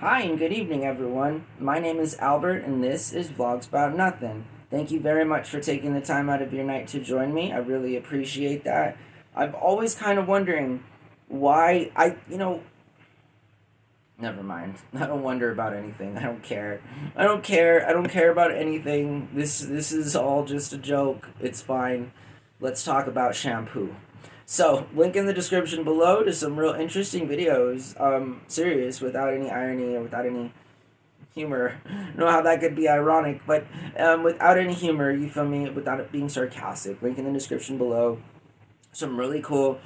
Hi and good evening, everyone. My name is Albert, and this is VlogsBoutNothin. Thank you very much for taking the time out of your night to join me. I really appreciate that. I've always kind of wondering why never mind. I don't wonder about anything. I don't care. I don't care. I don't care about anything. This is all just a joke. It's fine. Let's talk about shampoo. So, link in the description below to some real interesting videos. Serious, without any irony or without any humor. I don't know how that could be ironic, but without any humor, you feel me? Without it being sarcastic. Link in the description below. Some really cool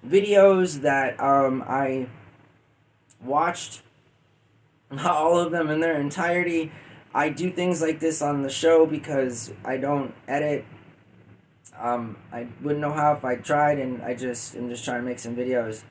videos that I watched. Not all of them in their entirety. I do things like this on the show because I don't edit. I wouldn't know how if I tried, and I'm just trying to make some videos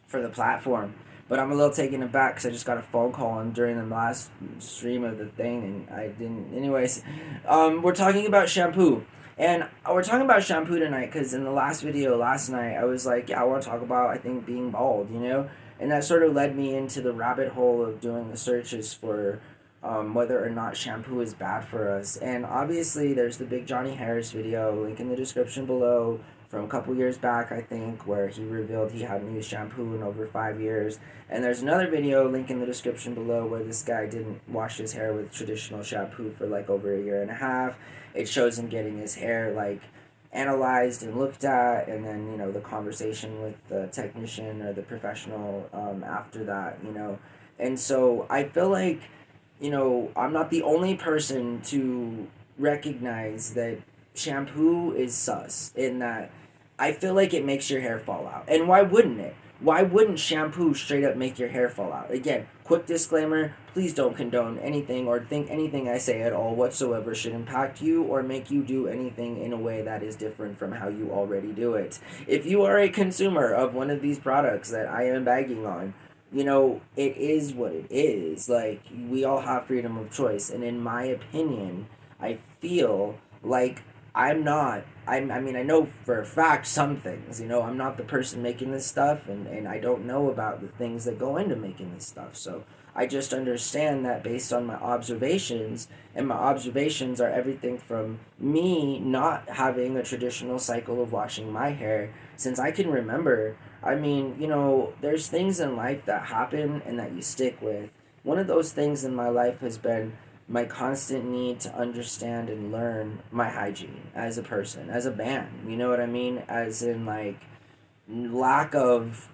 for the platform. But I'm a little taken aback because I just got a phone call during the last stream of the thing, and I didn't. Anyways, we're talking about shampoo. And we're talking about shampoo tonight because in the last video last night, I was like, yeah, I want to talk about, I think, being bald, you know? And that sort of led me into the rabbit hole of doing the searches for whether or not shampoo is bad for us. And obviously, there's the Big Johnny Harris video, link in the description below, from a couple years back, I think, where he revealed he hadn't used shampoo in over 5 years. And there's another video, link in the description below, where this guy didn't wash his hair with traditional shampoo for like over a year and a half. It shows him getting his hair like analyzed and looked at, and then, you know, the conversation with the technician or the professional after that, you know. And so I feel like, you know, I'm not the only person to recognize that shampoo is sus, in that I feel like it makes your hair fall out. And why wouldn't it? Why wouldn't shampoo straight up make your hair fall out? Again, quick disclaimer, please don't condone anything or think anything I say at all whatsoever should impact you or make you do anything in a way that is different from how you already do it. If you are a consumer of one of these products that I am bagging on, you know, it is what it is. Like, we all have freedom of choice. And in my opinion, I feel like I mean, I know for a fact some things, you know, I'm not the person making this stuff, and I don't know about the things that go into making this stuff. So I just understand that based on my observations, and my observations are everything from me not having a traditional cycle of washing my hair since I can remember. I mean, you know, there's things in life that happen and that you stick with. One of those things in my life has been my constant need to understand and learn my hygiene as a person, as a man. You know what I mean? As in, like, lack of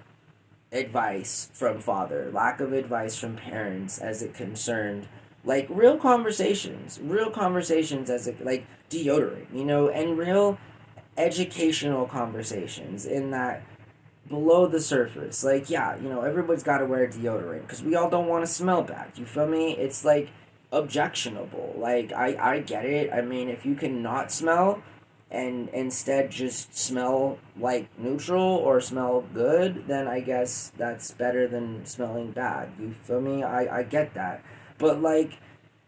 advice from father, lack of advice from parents as it concerned, like, real conversations as it, like, deodorant, you know, and real educational conversations in that below the surface. Like, yeah, you know, everybody's got to wear deodorant because we all don't want to smell bad. You feel me? It's like objectionable. Like, I get it. I mean, if you can not smell and instead just smell like neutral or smell good, then I guess that's better than smelling bad. You feel me? I get that. But, like,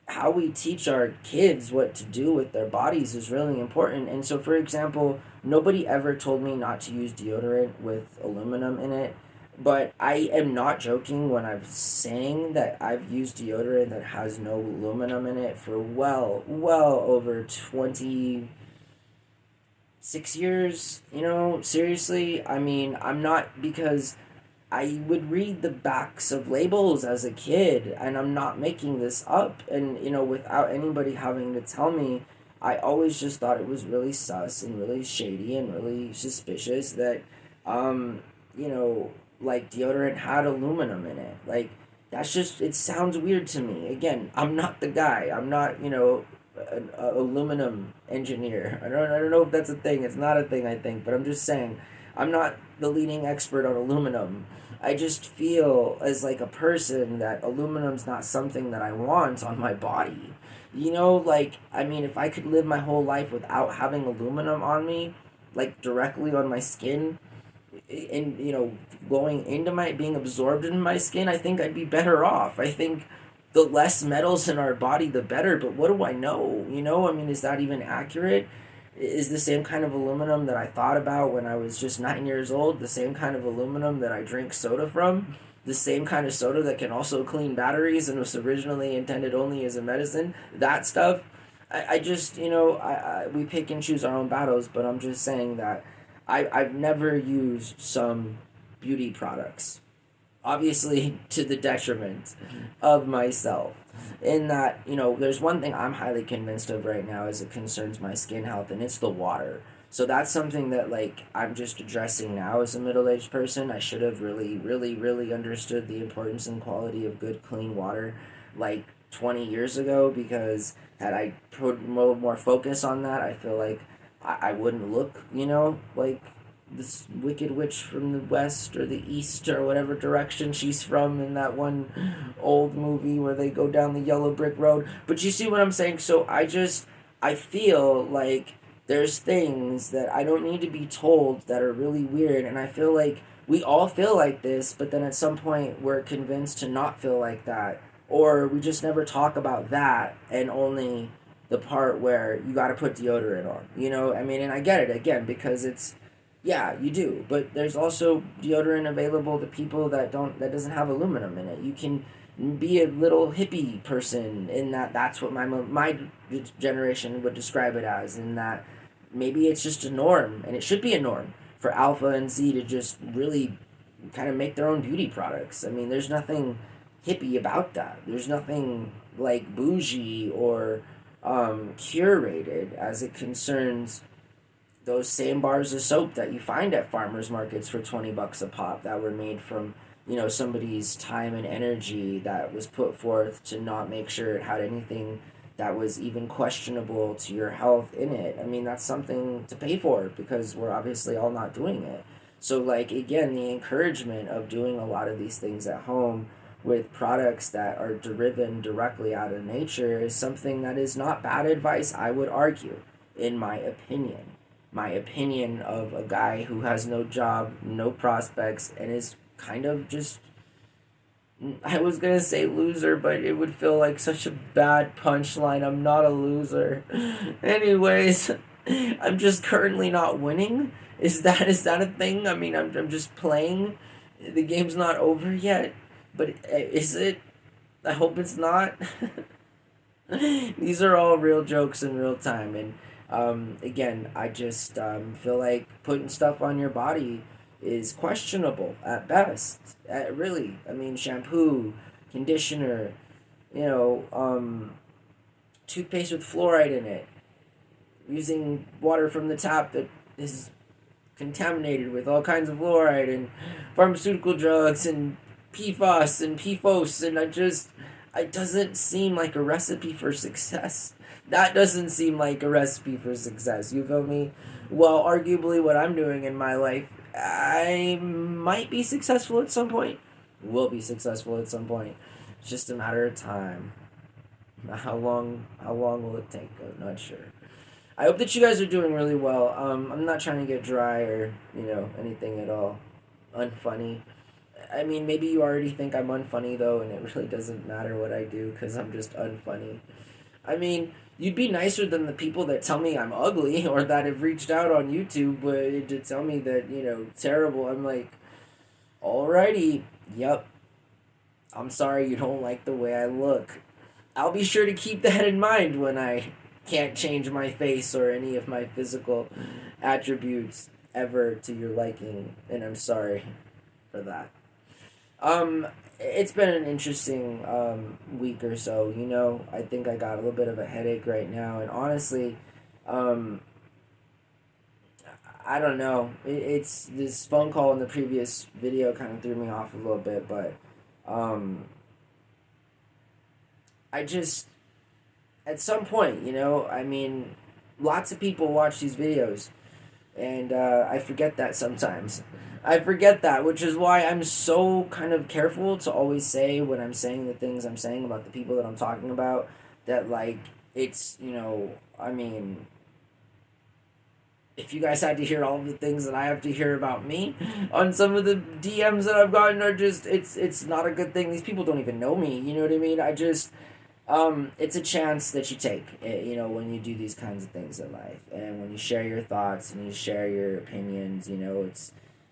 how we teach our kids what to do with their bodies is really important. And so, for example, nobody ever told me not to use deodorant with aluminum in it. But I am not joking when I'm saying that I've used deodorant that has no aluminum in it for well over 26 years. You know, seriously. I mean, I'm not, because I would read the backs of labels as a kid, and I'm not making this up. And, you know, without anybody having to tell me, I always just thought it was really sus and really shady and really suspicious that, you know, like, deodorant had aluminum in it. Like, that's just, it sounds weird to me. Again, I'm not the guy. I'm not, you know, an aluminum engineer. I don't know if that's a thing. It's not a thing, I think, but I'm just saying, I'm not the leading expert on aluminum. I just feel as like a person that aluminum's not something that I want on my body. You know, like, I mean, if I could live my whole life without having aluminum on me, like directly on my skin, and, you know, going into my, being absorbed in my skin, I think I'd be better off. I think the less metals in our body, the better. But what do I know? You know, I mean, is that even accurate? Is the same kind of aluminum that I thought about when I was just 9 years old the same kind of aluminum that I drink soda from? the same kind of soda that can also clean batteries and was originally intended only as a medicine, that stuff, I just, we pick and choose our own battles, but I'm just saying that I've never used some beauty products, obviously to the detriment of myself. In that, there's one thing I'm highly convinced of right now as it concerns my skin health, and it's the water. So that's something that, like, I'm just addressing now as a middle-aged person. I should have really, really, really understood the importance and quality of good, clean water, like, 20 years ago, because had I put more focus on that, I feel like I wouldn't look, like this wicked witch from the west or the east or whatever direction she's from in that one old movie where they go down the yellow brick road. But you see what I'm saying? So I feel like there's things that I don't need to be told that are really weird, and I feel like we all feel like this, but then at some point we're convinced to not feel like that, or we just never talk about that, and only the part where you got to put deodorant on. I mean, and I get it again because it's, yeah, you do, but there's also deodorant available to people that doesn't have aluminum in it. You can be a little hippie person in that. That's what my generation would describe it as. In that, maybe it's just a norm, and it should be a norm for Alpha and Z to just really kind of make their own beauty products. I mean, there's nothing hippie about that. There's nothing like bougie or curated as it concerns those same bars of soap that you find at farmers markets for $20 a pop that were made from somebody's time and energy that was put forth to not make sure it had anything that was even questionable to your health in it. I mean, that's something to pay for because we're obviously all not doing it. So, like, again, the encouragement of doing a lot of these things at home with products that are driven directly out of nature is something that is not bad advice, I would argue, in my opinion. My opinion of a guy who has no job, no prospects, and is kind of just, I was gonna say loser, but it would feel like such a bad punchline. I'm not a loser. Anyways, I'm just currently not winning. Is that a thing? I mean, I'm just playing. The game's not over yet, but is it? I hope it's not. These are all real jokes in real time, and again, I just feel like putting stuff on your body is questionable at best. Really, I mean, shampoo, conditioner, toothpaste with fluoride in it, using water from the tap that is contaminated with all kinds of fluoride and pharmaceutical drugs and PFAS and PFOS, and it doesn't seem like a recipe for success. That doesn't seem like a recipe for success, you feel me? Well, arguably what I'm doing in my life, I might be successful at some point. Will be successful at some point. It's just a matter of time. How long will it take? I'm not sure. I hope that you guys are doing really well. I'm not trying to get dry or, anything at all unfunny. I mean, maybe you already think I'm unfunny, though, and it really doesn't matter what I do because I'm just unfunny. I mean, you'd be nicer than the people that tell me I'm ugly or that have reached out on YouTube to tell me that, terrible. I'm like, alrighty, yep. I'm sorry you don't like the way I look. I'll be sure to keep that in mind when I can't change my face or any of my physical attributes ever to your liking, and I'm sorry for that. It's been an interesting week or so, I think I got a little bit of a headache right now, and honestly, I don't know, it's this phone call in the previous video kind of threw me off a little bit, but I just, at some point, I mean, lots of people watch these videos, and I forget that sometimes. I forget that, which is why I'm so kind of careful to always say when I'm saying the things I'm saying about the people that I'm talking about, that, like, it's, I mean, if you guys had to hear all the things that I have to hear about me on some of the DMs that I've gotten are just, it's not a good thing. These people don't even know me, you know what I mean? It's a chance that you take, when you do these kinds of things in life. And when you share your thoughts and you share your opinions,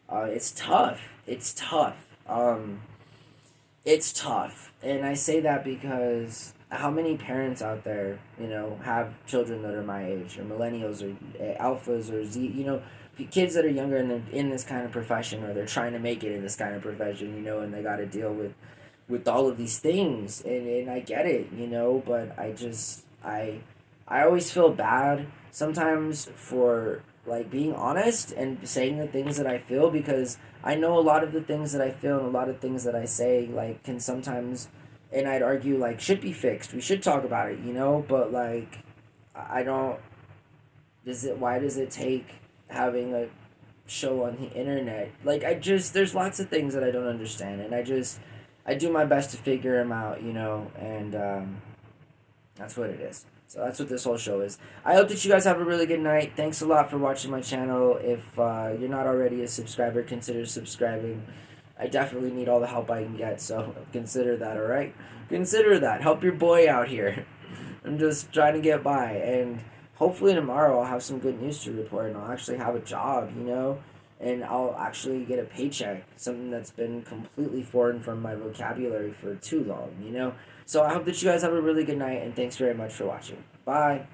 it's tough. It's tough. it's tough. And I say that because how many parents out there, have children that are my age, or millennials, or alphas, or Z, kids that are younger and they're in this kind of profession, or they're trying to make it in this kind of profession, and they got to deal with all of these things, and I get it, but I always feel bad sometimes for like being honest and saying the things that I feel, because I know a lot of the things that I feel and a lot of things that I say like can sometimes, and I'd argue like should be fixed. We should talk about it, but like I don't, why does it take having a show on the internet? Like there's lots of things that I don't understand, and I do my best to figure them out, and that's what it is. So that's what this whole show is. I hope that you guys have a really good night. Thanks a lot for watching my channel. If you're not already a subscriber, consider subscribing. I definitely need all the help I can get, so consider that, alright? Consider that. Help your boy out here. I'm just trying to get by, and hopefully tomorrow I'll have some good news to report, and I'll actually have a job, and I'll actually get a paycheck, something that's been completely foreign from my vocabulary for too long, So I hope that you guys have a really good night, and thanks very much for watching. Bye!